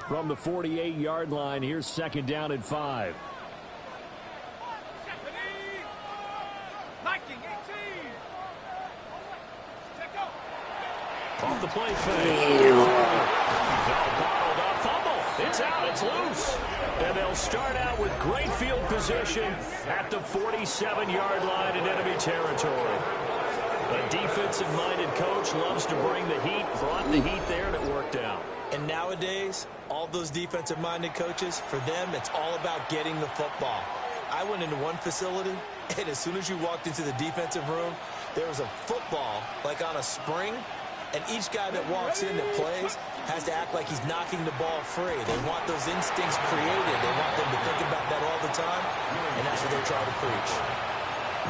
From the 48-yard line, here's 2nd down and 5. Off the play fake. Bottled up fumble. It's out. It's loose. And they'll start out with great field position at the 47-yard line in enemy territory. A defensive-minded coach loves to bring the heat. Brought the heat there, and it worked out. And nowadays, all those defensive-minded coaches, for them, it's all about getting the football. I went into one facility, and as soon as you walked into the defensive room, there was a football, like on a spring, and each guy that walks in that plays has to act like he's knocking the ball free. They want those instincts created. They want them to think about that all the time, and that's what they're trying to preach.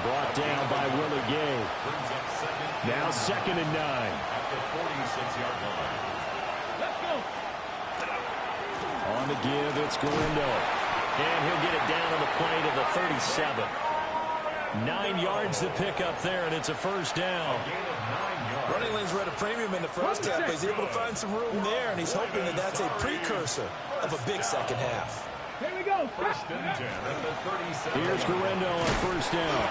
Brought down by Willie Gay. Now 2nd and 9. At the 46-yard line. On the give, it's Galindo. And he'll get it down on the play to the 37. 9 yards to pick up there, and it's a 1st down. Running lanes were at a premium in the first half, but he's able to find some room there, and he's hoping that that's a precursor of a big second half. Here we go. 1st and 10 at the 37. Here's Galindo on 1st down.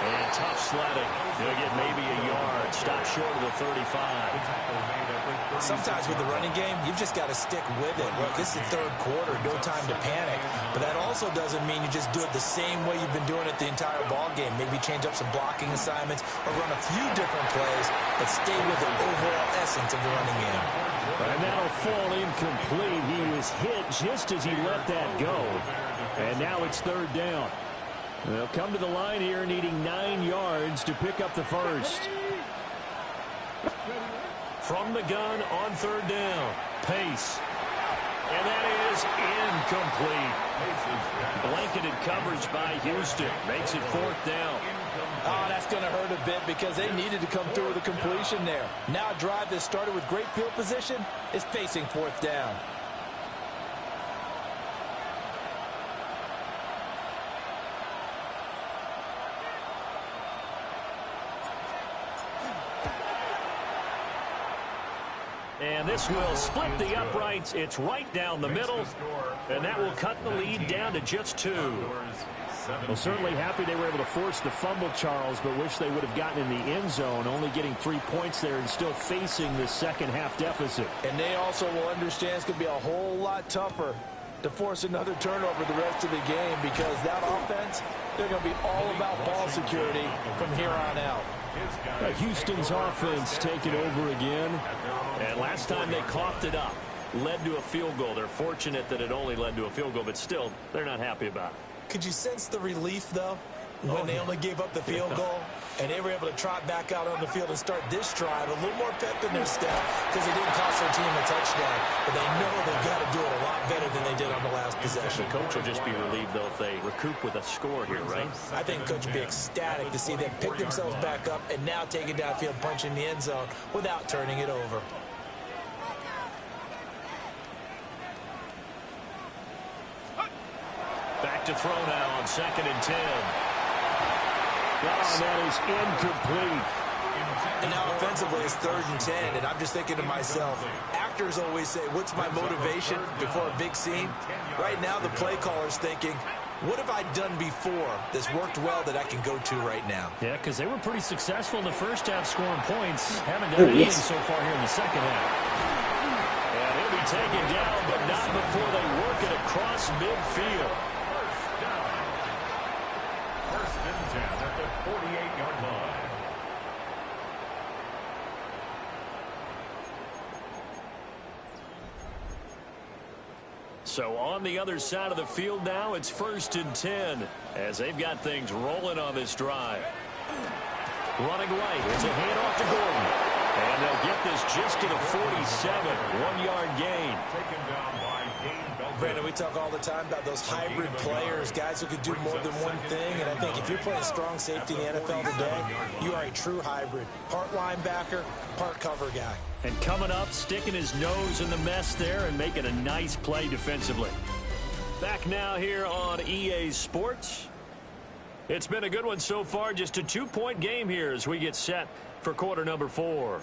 And tough sledding. He'll get maybe a yard. Stop short of the 35. Sometimes with the running game, you've just got to stick with it. Look, this is the 3rd quarter, no time to panic. But that also doesn't mean you just do it the same way you've been doing it the entire ball game. Maybe change up some blocking assignments or run a few different plays, but stay with the overall essence of the running game. And that'll fall incomplete. He was hit just as he let that go. And now it's 3rd down. They'll come to the line here needing 9 yards to pick up the first. From the gun on 3rd down. Pace. And that is incomplete. Blanketed coverage by Houston. Makes it 4th down. Oh, that's going to hurt a bit because they needed to come through with a completion there. Now a drive that started with great field position is facing 4th down. And this will split the uprights. It's right down the middle. And that will cut the lead down to just 2. Well, certainly happy they were able to force the fumble, Charles, but wish they would have gotten in the end zone, only getting 3 points there and still facing the second half deficit. And they also will understand it's going to be a whole lot tougher to force another turnover the rest of the game because that offense, they're going to be all about ball security from here on out. Houston's offense taking over again. And last time they coughed it up, led to a field goal. They're fortunate that it only led to a field goal, but still, they're not happy about it. Could you sense the relief, though? when they only gave up the field goal, and they were able to trot back out on the field and start this drive a little more pep in their step because it didn't cost their team a touchdown. But they know they've got to do it a lot better than they did on the last possession. The coach will just be relieved, though, if they recoup with a score here, right? I think the coach will be ecstatic to see them pick themselves back up and now take it downfield, punch in the end zone without turning it over. Back to throw now on 2nd and 10. Oh, that is incomplete. And now offensively it's 3rd and 10, and I'm just thinking to myself, actors always say, what's my motivation before a big scene? Right now the play caller's thinking, what have I done before that's worked well that I can go to right now? Yeah, because they were pretty successful in the first half scoring points. Haven't done anything so far here in the second half. And he'll be taken down, but not before they work it across midfield. First and 10 at the 48-yard line. So on the other side of the field now, it's 1st and 10 as they've got things rolling on this drive. Running right, it's a handoff to Gordon. And they'll get this just to the 47, 1-yard gain. Taken down by Dane Belton. Brandon, we talk all the time about those hybrid players, guys who could do more than one thing. And I think if you're playing strong safety in the NFL today, you are a true hybrid. Part linebacker, part cover guy. And coming up, sticking his nose in the mess there and making a nice play defensively. Back now here on EA Sports. It's been a good one so far. Just a 2-point game here as we get set for quarter number 4.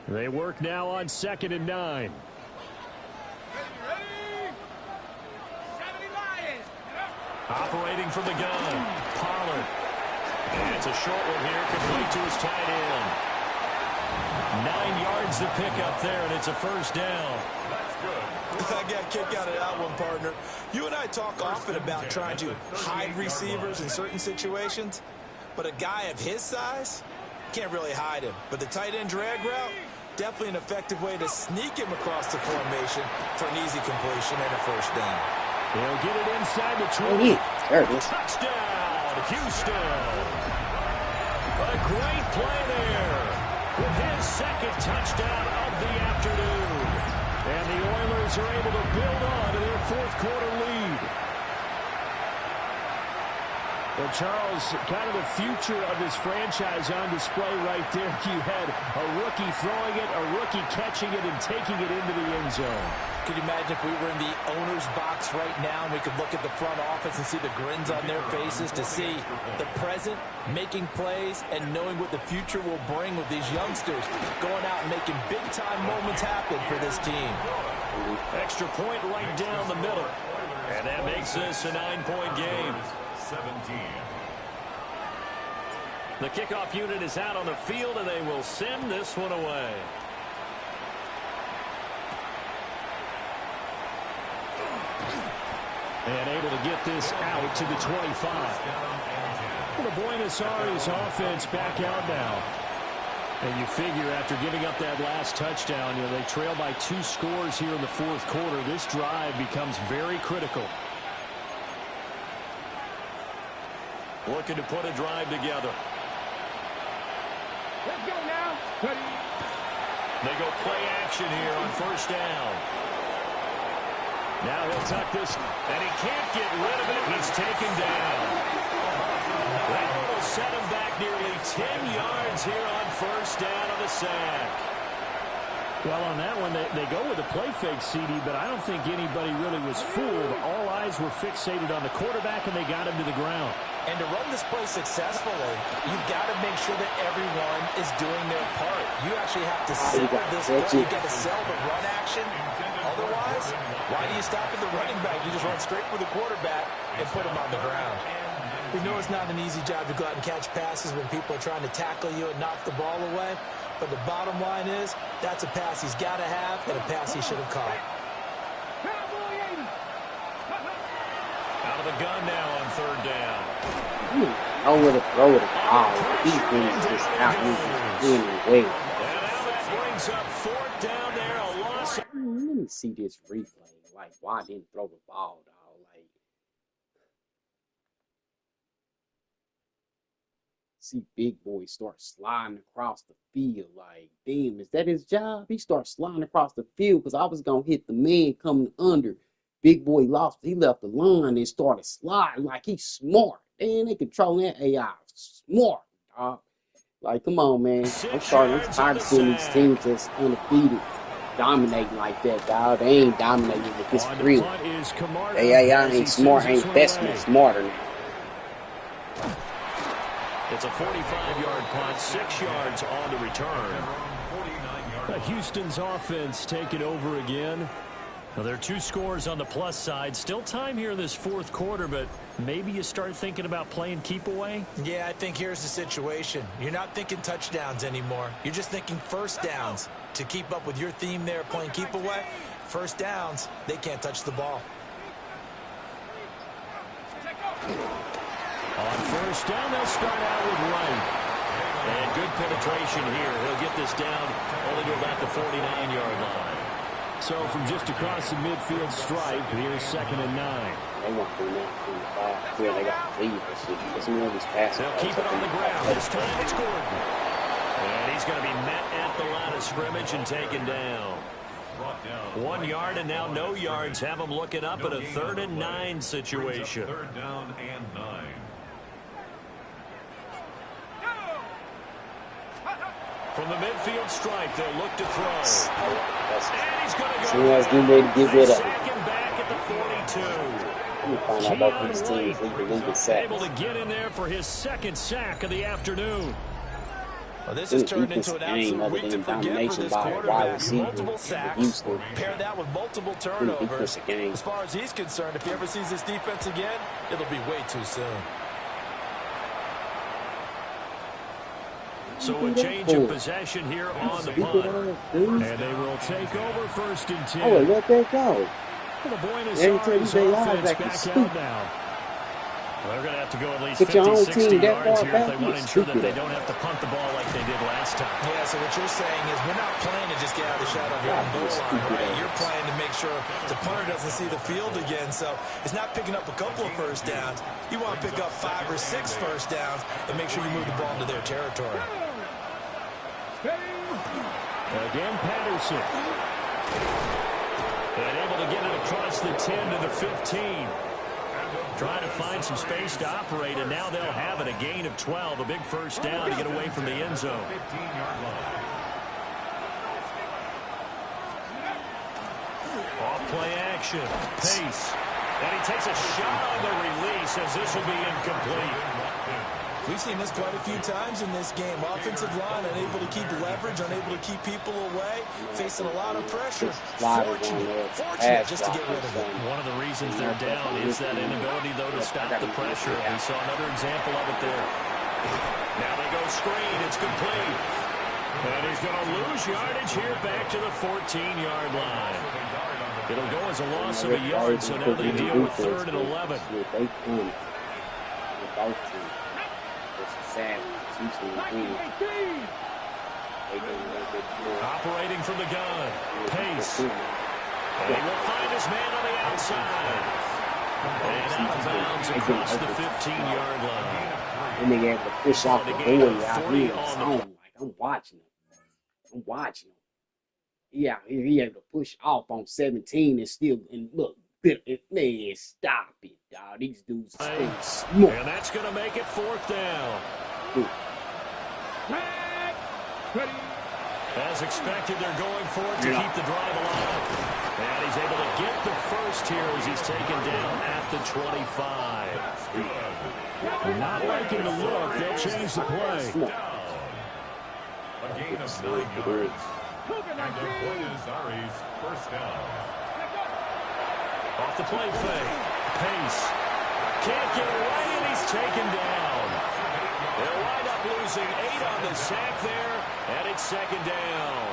They work now on 2nd and 9. Operating from the gun, Pollard. And it's a short one here, complete to his tight end. 9 yards to pick up there, and it's a first down. That's good. I got a kick out of that one, partner. You and I talk often about trying to hide receivers in certain situations, but a guy of his size can't really hide him. But the tight end drag route, definitely an effective way to sneak him across the formation for an easy completion and a first down. He'll get it inside the 20. There it is. Touchdown, Houston. What a great play there with his 2nd touchdown of the afternoon. And the Oilers are able to build on to their 4th quarter lead. Well, Charles, kind of the future of this franchise on display right there. You had a rookie throwing it, a rookie catching it, and taking it into the end zone. Could you imagine if we were in the owner's box right now and we could look at the front office and see the grins on their faces to see the present making plays and knowing what the future will bring with these youngsters going out and making big-time moments happen for this team. Extra point right down the middle. And that makes this a 9-point game. 17. The kickoff unit is out on the field, and they will send this one away. And able to get this out to the 25. Well, the Buenos Aires offense back out now. And you figure after giving up that last touchdown, you know, they trail by 2 scores here in the 4th quarter. This drive becomes very critical. Looking to put a drive together. Let's go now. They go play action here on first down. Now he'll tuck this, and he can't get rid of it. He's taken down. That one will set him back nearly 10 yards here on first down on the sack. Well, on that one, they go with a play fake, CD, but I don't think anybody really was fooled. All eyes were fixated on the quarterback, and they got him to the ground. And to run this play successfully, you've got to make sure that everyone is doing their part. You actually have to sell this play. You've got to sell the run action. Otherwise, why do you stop at the running back? You just run straight for the quarterback and put him on the ground. We know it's not an easy job to go out and catch passes when people are trying to tackle you and knock the ball away. But the bottom line is, that's a pass he's got to have and a pass he should have caught. Out of the gun now on third down. Nowhere to throw it at all. These things just out anyway. And now that brings up 4th down there, a loss. Let me see this replay. Like, why I didn't throw the ball, dog. Like, see Big Boy start sliding across the field. Like, damn, is that his job? He starts sliding across the field because I was going to hit the man coming under. Big Boy lost. He left the line and started sliding like he's smart. Man, they controlling that AI. Smart, dog. Like, come on, man. I'm tired of seeing these teams that's undefeated dominating like that, dog. They ain't dominating with this real. The AI ain't smart, ain't investment smarter now. It's a 45-yard punt, 6 yards on the return. Houston's offense taking over again. Well, there are 2 scores on the plus side. Still time here in this fourth quarter, but maybe you start thinking about playing keep away? Yeah, I think here's the situation. You're not thinking touchdowns anymore. You're just thinking first downs. To keep up with your theme there, playing keep away, first downs, they can't touch the ball. On first down, they'll start out with Wright. And good penetration here. He'll get this down only to about the 49-yard line. So from just across the midfield stripe, here's 2nd and 9. They want to do that. Yeah, they got to leave. They'll keep it on the ground. This time it's Gordon. And he's going to be met at the line of scrimmage and taken down. 1 yard and now no yards. Have them looking up at a 3rd and 9 situation. 3rd down and 9. From the midfield stripe, they'll look to throw. And he's going to go. Someone's getting ready to get rid of it. Second back at the 42. Let me find out about these teams leaving sacks. Able to get in there for his 2nd sack of the afternoon. Well, this has turned into an absolute week to forget for this quarterback. Multiple sacks, pair that with multiple turnovers. As far as he's concerned, if he ever sees this defense again, it'll be way too soon. So a change of possession here on the punt. And they will take over 1st and 10. Oh, let that go. The Buenos Aires offense back out now. Well, they're going to have to go at least 50, 60 yards here if they want to ensure that they don't have to punt the ball like they did last time. Yeah, so what you're saying is we're not playing to just get out of the shadow of your own goal line, right? You're playing to make sure the punter doesn't see the field again. So it's not picking up a couple of first downs. You want to pick up 5 or 6 first downs and make sure you move the ball into their territory. Again, Patterson. And able to get it across the 10 to the 15. Trying to find some space to operate, and now they'll have it. A gain of 12, a big first down to get away from the end zone. Off play action, pace. And he takes a shot on the release as this will be incomplete. We've seen this quite a few times in this game. Offensive line unable to keep leverage, unable to keep people away, facing a lot of pressure. Fortunate just to get rid of it. One of the reasons they're down is that inability, though, to stop the pressure. We saw another example of it there. Now they go screen. It's complete. And he's going to lose yardage here back to the 14-yard line. It'll go as a loss of a yard, so now they deal with 3rd and 11. Operating from the gun. Pace. And he will find his man on the outside. And out of bounds across the 15-yard line. And they had to push off the board out here. I'm watching him. Yeah, he had to push off on 17 and still, and look, man, stop it, dog. These dudes stay smart. And that's going to make it 4th down. As expected, they're going for it to keep the drive alive. And he's able to get the first here as he's taken down at the 25. Not liking the look. They'll change the play. A gain of 9 yards. And the Buenos Aires first down. Off the play fake. Pace. Can't get away, and he's taken down. They'll wind up losing 8 on the sack there, and it's 2nd down.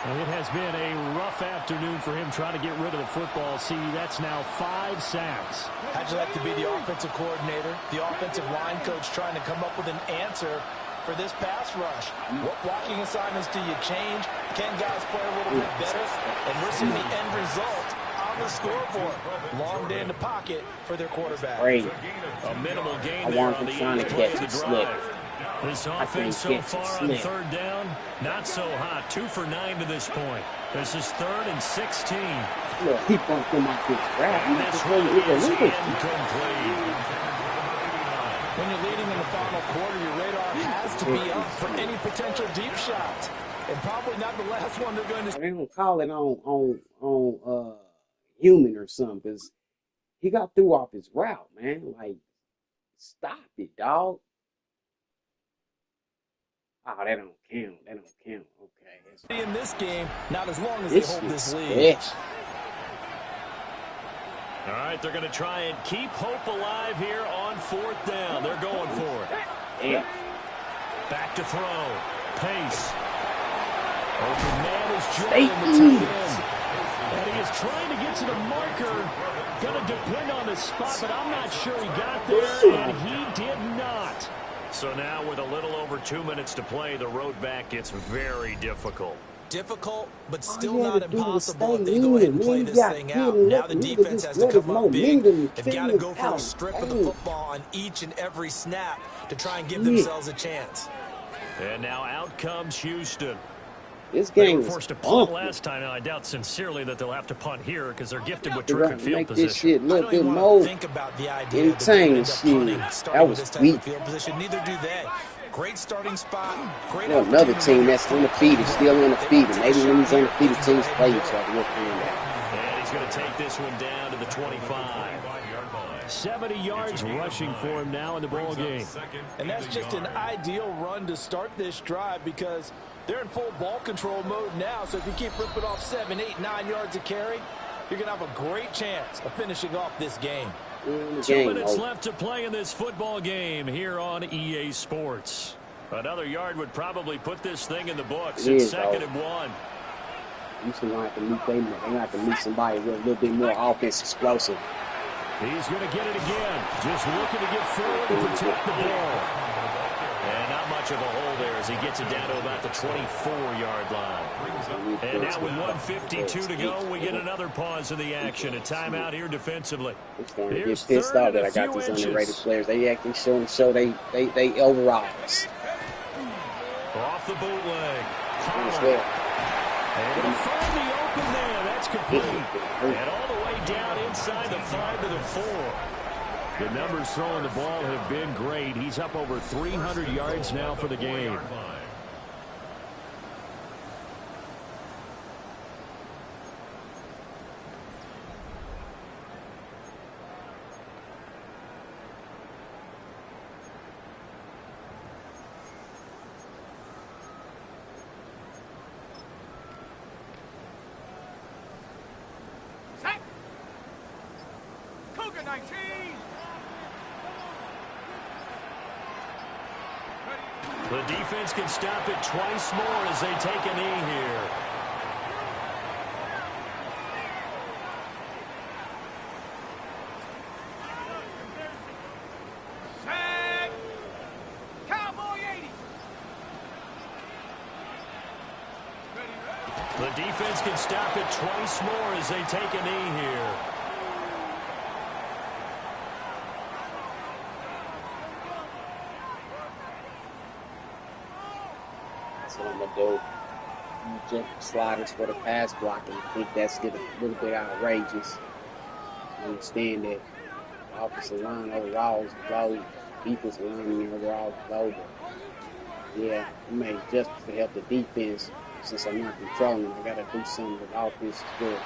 Well, it has been a rough afternoon for him trying to get rid of the football. See, that's now 5 sacks. How'd you like to be the offensive coordinator, the offensive line coach trying to come up with an answer for this pass rush? What blocking assignments do you change? Can guys play a little bit better? And we're seeing the end result on the scoreboard. Long day in the pocket for their quarterback. Great. A minimal gain I there want on him the trying to 8th play catch of the it slick. drive. This I offense can't so catch it far on slick. 3rd down, not so hot. 2 for 9 to this point. This is 3rd and 16. Look, he bumped him off his grab. And this one is incomplete. When you're leading in the final quarter, your radar has to be up for any potential deep shots. And probably not the last one they're going to... They don't call it on human or something, because he got through off his route, man. Like, stop it, dog. Oh, that don't count. That don't count. Okay. In this game, not as long as they hold this lead. Yes. All right, they're going to try and keep hope alive here on 4th down. They're going for it. Yeah. Back to throw. Pace. Open man is joining the tight end. And he is trying to get to the marker. Going to depend on the spot, but I'm not sure he got there, and he did not. So now with a little over 2 minutes to play, the road back gets very difficult. Difficult, but still not impossible if they go ahead and play this thing out. Now the defense has to come up big. They've got to go for a strip of the football on each and every snap to try and give themselves a chance. And now out comes Houston. This They game were was forced to punt last time. Now, I doubt sincerely that they'll have to punt here because they're gifted with They're terrific gonna field make position. this shit I look don't bit even more want to think about the idea that they insane. end up punting, Shit, starting that with was this type weak. of field position. Neither do they. Great starting spot. Great You know, another opportunity team to that's get undefeated, still They undefeated. want to Maybe take a when these shot here. undefeated They can teams go play ahead each other, we'll find out. And he's going to take this one down to the 25. 70 yards rushing for him now in the ball game. And that's just an ideal run to start this drive because they're in full ball control mode now. So if you keep ripping off 7, 8, 9 yards of carry, you're going to have a great chance of finishing off this game. 2 minutes left to play in this football game here on EA Sports. Another yard would probably put this thing in the books. It's 2nd and 1. Houston gonna have to meet them. They're gonna have to meet somebody with a little bit more offense explosive. He's going to get it again. Just looking to get forward and protect the ball. And not much of a hole there as he gets it down to about the 24-yard line. And now with 1:52 to go, we get another pause in the action. A timeout here defensively. It's going to get pissed off that I got these underrated players. They actually show they overall us. Off the bootleg. And to find the open man. That's complete. And all the way down inside the 5 to the 4. The numbers throwing the ball have been great. He's up over 300 yards now for the game. Set. Cougar 19. The defense can stop it twice more as they take a knee here. Set. Cowboy 80. The defense can stop it twice more as they take a knee here. That's what I'm gonna do. Jump sliders for the pass blocking. I think that's a little bit outrageous. I understand that the offensive line overall is low, defensive line overall is low, but yeah, I made adjustments to help the defense. Since I'm not controlling it, I gotta do something with offense as well.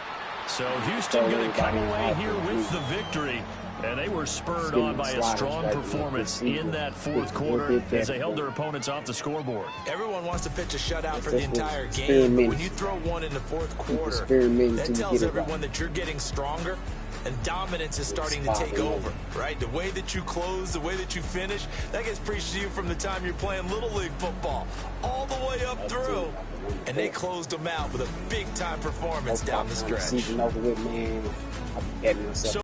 So Houston going to come away here with the victory. And they were spurred on by a strong performance in that 4th quarter as they held their opponents off the scoreboard. Everyone wants to pitch a shutout for the entire game, but when you throw one in the 4th quarter, that tells everyone that you're getting stronger and dominance is starting to take over, right? The way that you close, the way that you finish, that gets preached to you from the time you're playing Little League football all the way up through. And they closed them out with a big-time performance down the stretch. Season over with, man. I'm getting myself.